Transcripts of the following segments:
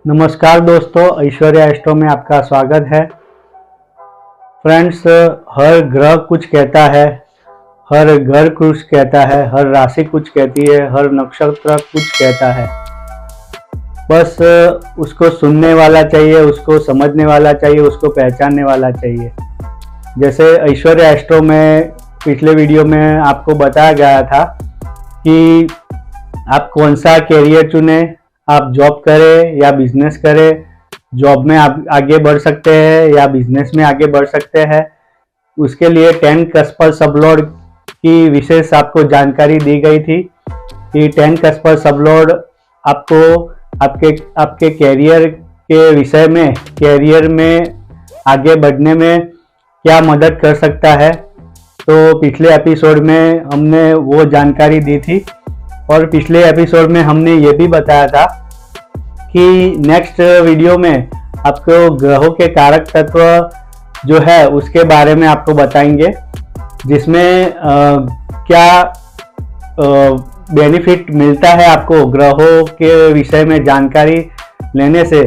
नमस्कार दोस्तों, ऐश्वर्या एस्ट्रो में आपका स्वागत है। फ्रेंड्स, हर ग्रह कुछ कहता है, हर घर कुछ कहता है, हर राशि कुछ कहती है, हर नक्षत्र कुछ कहता है। बस उसको सुनने वाला चाहिए, उसको समझने वाला चाहिए, उसको पहचानने वाला चाहिए। जैसे ऐश्वर्या एस्ट्रो में पिछले वीडियो में आपको बताया गया था कि आप कौन सा कैरियर चुने, आप जॉब करें या बिजनेस करें। जॉब में आप आगे बढ़ सकते हैं या बिजनेस में आगे बढ़ सकते हैं। उसके लिए 10 कस्पर सबलॉर्ड की विशेष आपको जानकारी दी गई थी कि 10 कस्पर सबलॉर्ड आपको आपके कैरियर के विषय में, कैरियर में आगे बढ़ने में क्या मदद कर सकता है। तो पिछले एपिसोड में हमने वो जानकारी दी थी और पिछले एपिसोड में हमने ये भी बताया था कि नेक्स्ट वीडियो में आपको ग्रहों के कारक तत्व जो है उसके बारे में आपको बताएंगे, जिसमें क्या बेनिफिट मिलता है आपको ग्रहों के विषय में जानकारी लेने से।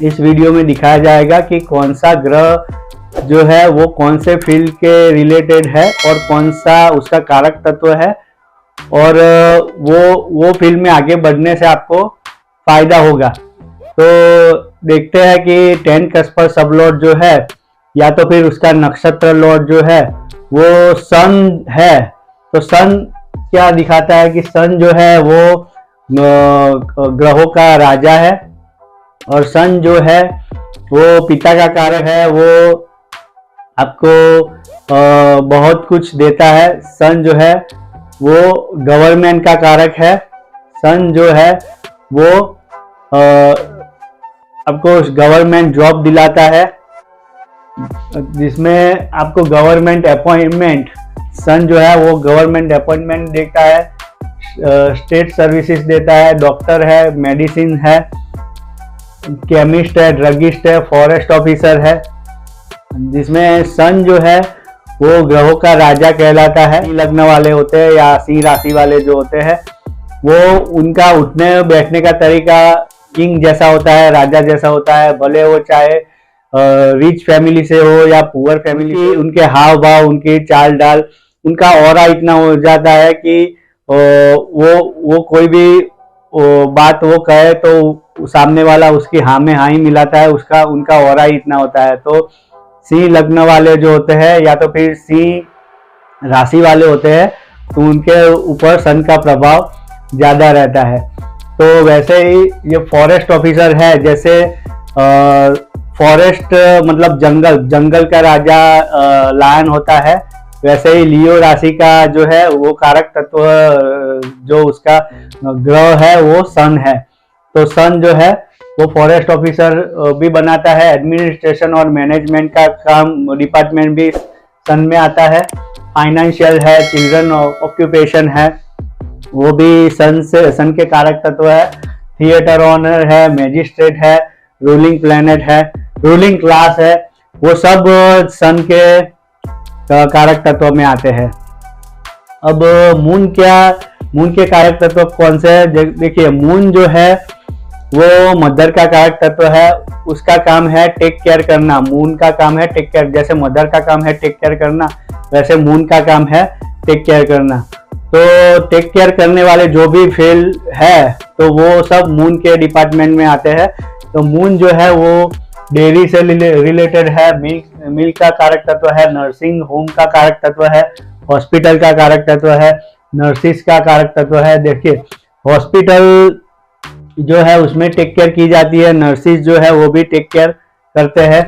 इस वीडियो में दिखाया जाएगा कि कौन सा ग्रह जो है वो कौन से फील्ड के रिलेटेड है और कौन सा उसका कारक तत्व है, और वो फील्ड में आगे बढ़ने से आपको फायदा होगा। तो देखते हैं कि 10 कस्पर सबलॉर्ड जो है, या तो फिर उसका नक्षत्र लॉर्ड जो है वो सन है। तो सन क्या दिखाता है कि सन जो है वो ग्रहों का राजा है, और सन जो है वो पिता का कारक है, वो आपको बहुत कुछ देता है। सन जो है वो गवर्नमेंट का कारक है। सन जो है वो आपको गवर्नमेंट जॉब दिलाता है, जिसमें आपको गवर्नमेंट अपॉइंटमेंट, सन जो है वो गवर्नमेंट अपॉइंटमेंट देता है, स्टेट सर्विसेज देता है, डॉक्टर है, मेडिसिन है, केमिस्ट है, ड्रगिस्ट है, फॉरेस्ट ऑफिसर है। जिसमें सन जो है वो ग्रहों का राजा कहलाता है। लग्न वाले होते हैं या सिंह राशि वाले जो होते हैं, वो उनका उठने बैठने का तरीका किंग जैसा होता है, राजा जैसा होता है। भले वो चाहे रिच फैमिली से हो या पुअर फैमिली, उनके हाव भाव, उनकी चाल डाल, उनका ऑरा इतना हो जाता है कि वो कोई भी बात वो कहे तो सामने वाला उसकी हाँ में हाँ ही मिलाता है, उनका ऑरा ही इतना होता है। तो सिंह लग्न वाले जो होते हैं या तो फिर सिंह राशि वाले होते हैं, तो उनके ऊपर सन का प्रभाव ज्यादा रहता है। तो वैसे ही ये फॉरेस्ट ऑफिसर है, जैसे फॉरेस्ट मतलब जंगल का राजा लायन होता है, वैसे ही लियो राशि का जो है वो कारक तत्व जो उसका ग्रह है वो सन है। तो सन जो है वो फॉरेस्ट ऑफिसर भी बनाता है। एडमिनिस्ट्रेशन और मैनेजमेंट का काम डिपार्टमेंट भी सन में आता है। फाइनेंशियल है, चिल्ड्रन ऑक्यूपेशन है, वो भी सन के कारक तत्व है। थिएटर ऑनर है, मैजिस्ट्रेट है, रूलिंग प्लैनेट है, रूलिंग क्लास है, वो सब सन के कारक तत्व में आते हैं। अब मून के कारक तत्व कौन से है? देखिए, मून जो है वो मदर का कारक तत्व है। उसका काम है टेक केयर करना। मून का काम है टेक केयर। जैसे मदर का काम है टेक केयर करना, वैसे मून का काम है टेक केयर करना। तो टेक केयर करने वाले जो भी फील्ड है, तो वो सब मून के डिपार्टमेंट में आते हैं। तो मून जो है वो डेयरी से रिलेटेड है, मिल्क का कारक तत्व है, नर्सिंग होम का कारक तत्व है, हॉस्पिटल का कारक तत्व है, नर्सिस का कारक तत्व है। देखिए, हॉस्पिटल जो है उसमें टेक केयर की जाती है, नर्सिस जो है वो भी टेक केयर करते हैं।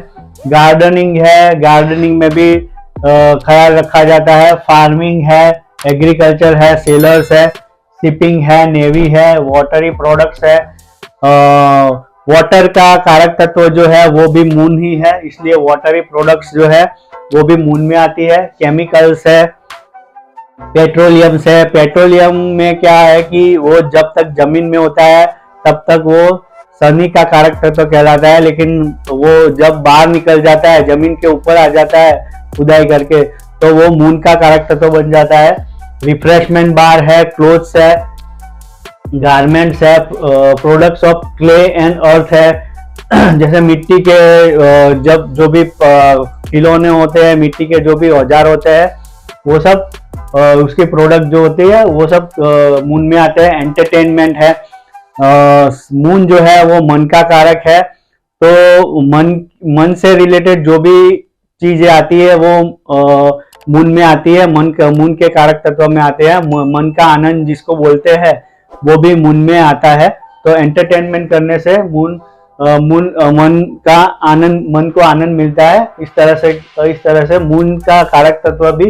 गार्डनिंग है, गार्डनिंग में भी ख्याल रखा जाता है। फार्मिंग है, एग्रीकल्चर है, सेलर्स है, शिपिंग है, नेवी है, वाटरी प्रोडक्ट्स है। वाटर का कारक तत्व जो है वो भी मून ही है, इसलिए वाटरी प्रोडक्ट्स जो है वो भी मून में आती है। केमिकल्स है, पेट्रोलियम है। पेट्रोलियम में क्या है कि वो जब तक जमीन में होता है तब तक वो शनि का कारक तत्व कहलाता है, लेकिन वो जब बाहर निकल जाता है, जमीन के ऊपर आ जाता है खुदाई करके, तो वो मून का कारक तत्व बन जाता है। रिफ्रेशमेंट बार है, क्लोथ्स है, गारमेंट्स है, products of clay and earth है, जैसे मिट्टी के जब जो भी खिलौने होते हैं, मिट्टी के जो भी औजार होते हैं, वो सब उसके प्रोडक्ट जो होते हैं वो सब मून में आते हैं। एंटरटेनमेंट है, मून जो है वो मन का कारक है, तो मन से रिलेटेड जो भी चीजें आती है वो मून में आती है, मून के कारक तत्व में आते हैं। मन का आनंद जिसको बोलते हैं वो भी मून में आता है। तो एंटरटेनमेंट करने से मन को आनंद मिलता है। इस तरह से मून का कारक तत्व भी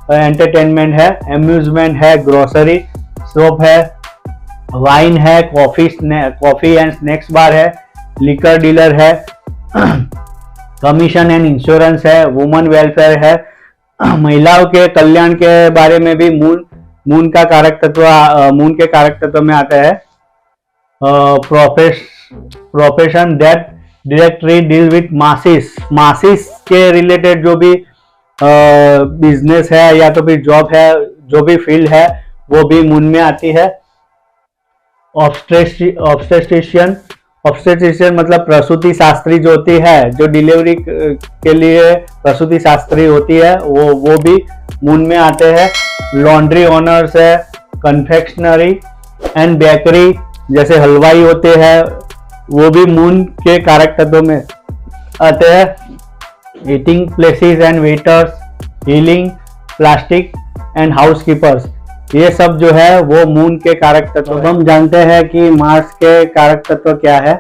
एंटरटेनमेंट है। एम्यूजमेंट है, ग्रोसरी शॉप है, वाइन है, कॉफी एंड स्नैक्स बार है, लिकर डीलर है, कमीशन एंड इंश्योरेंस है, वुमन वेलफेयर है। महिलाओं के कल्याण के बारे में भी मून का कारक तत्व मून के कारक तत्व में आता है। Profession that directly deal with masses के रिलेटेड जो भी बिजनेस है या तो फिर जॉब है, जो भी फील्ड है वो भी मून में आती है। ऑब्स्टेट्रिशियन मतलब प्रसूति शास्त्री जो होती है, जो डिलीवरी के लिए प्रसूति शास्त्री होती है, वो भी मून में आते हैं। लॉन्ड्री ओनर्स है, कन्फेक्शनरी एंड बेकरी जैसे हलवाई होते हैं, वो भी मून के कारक तत्वों में आते हैं। Eating places and waiters, healing, plastic and housekeepers, ये सब जो है वो मून के कारक तत्व। हम जानते हैं कि मार्स के कारक तत्व क्या है।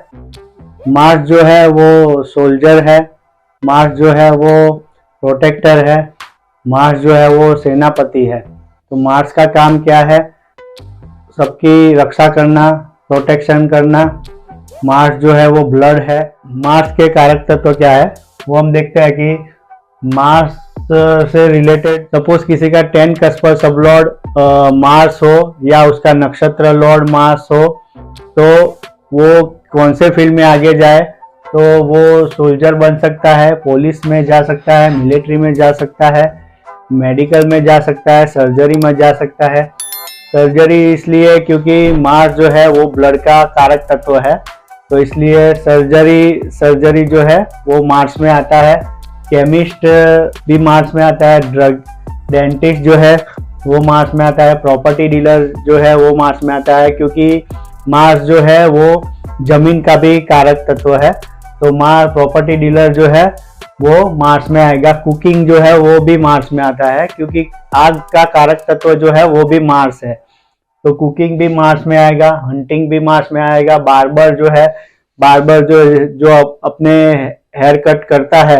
मार्स जो है वो सोल्जर है, मार्स जो है वो प्रोटेक्टर है, मार्स जो है वो सेनापति है। तो मार्स का काम क्या है? सबकी रक्षा करना, प्रोटेक्शन करना। मार्स जो है वो ब्लड है। मार्स के कारक तत्व क्या है वो हम देखते हैं कि मार्स से रिलेटेड सपोज किसी का 10 कस्पर सबलॉर्ड मार्स हो या उसका नक्षत्र लॉर्ड मार्स हो, तो वो कौन से फील्ड में आगे जाए, तो वो सोल्जर बन सकता है, पुलिस में जा सकता है, मिलिट्री में जा सकता है, मेडिकल में जा सकता है, सर्जरी में जा सकता है। सर्जरी इसलिए क्योंकि मार्स जो है वो ब्लड का कारक तत्व है, तो इसलिए सर्जरी जो है वो मार्स में आता है। केमिस्ट भी मार्स में आता है। ड्रग डेंटिस्ट जो है वो मार्स में आता है। प्रॉपर्टी डीलर जो है वो मार्स में आता है, क्योंकि मार्स जो है वो जमीन का भी कारक तत्व है, तो प्रॉपर्टी डीलर जो है वो मार्स में आएगा। कुकिंग जो है वो भी मार्स में आता है, क्योंकि आग का कारक तत्व जो है वो भी मार्स है, तो कुकिंग भी मार्स में आएगा। हंटिंग भी मार्स में आएगा। बार्बर जो अपने हेयर कट करता है,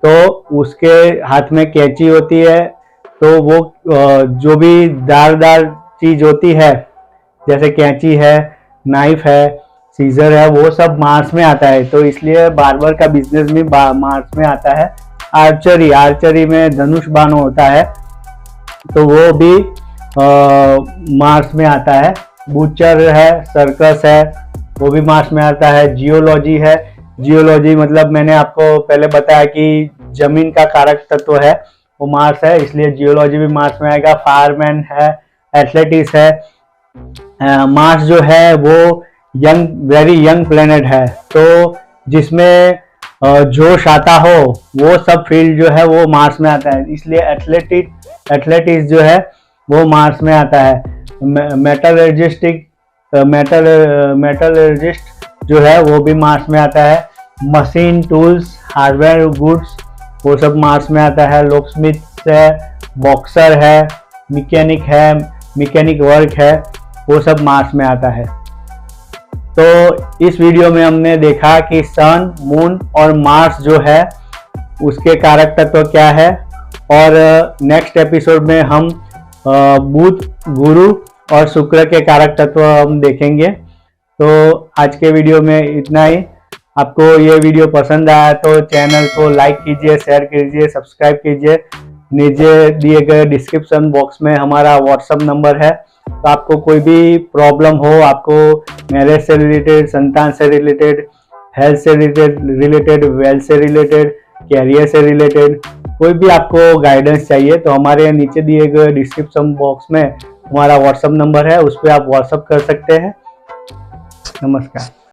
तो उसके हाथ में कैंची होती है, तो वो जो भी धारदार चीज होती है जैसे कैंची है, नाइफ है, सीजर है, वो सब मार्स में आता है, तो इसलिए बार्बर का बिजनेस भी मार्स में आता है। आर्चरी में धनुष बाण होता है, तो वो भी मार्स में आता है। बूचर है, सर्कस है, वो भी मार्स में आता है। जियोलॉजी है, जियोलॉजी मतलब मैंने आपको पहले बताया कि जमीन का कारक तत्व है, वो मार्स है, इसलिए जियोलॉजी भी मार्स में आएगा। फायरमैन है, एथलेटिक्स है। मार्स जो है वो वेरी यंग प्लेनेट है, तो जिसमें जोश आता हो वो सब फील्ड जो है वो मार्स में आता है, इसलिए एथलेटिक्स जो है वो मार्स में आता है। मेटलर्जिस्ट जो है वो भी मार्स में आता है। मशीन, टूल्स, हार्डवेयर, गुड्स, वो सब मार्स में आता है। लॉकस्मिथ है, बॉक्सर है, मैकेनिक वर्क है, वो सब मार्स में आता है। तो इस वीडियो में हमने देखा कि सन, मून और मार्स जो है उसके कारक तत्व क्या है, और नेक्स्ट एपिसोड में हम बुध, गुरु और शुक्र के कारक तत्व हम देखेंगे। तो आज के वीडियो में इतना ही। आपको ये वीडियो पसंद आया तो चैनल को लाइक कीजिए, शेयर कीजिए, सब्सक्राइब कीजिए। नीचे दिए गए डिस्क्रिप्शन बॉक्स में हमारा व्हाट्सएप नंबर है, तो आपको कोई भी प्रॉब्लम हो, आपको मैरिज से रिलेटेड, संतान से रिलेटेड, हेल्थ से रिलेटेड, वेल्थ से रिलेटेड, कैरियर से रिलेटेड, कोई भी आपको गाइडेंस चाहिए, तो हमारे नीचे दिए गए डिस्क्रिप्शन बॉक्स में हमारा व्हाट्सएप नंबर है, उस पर आप व्हाट्सएप कर सकते हैं। नमस्कार।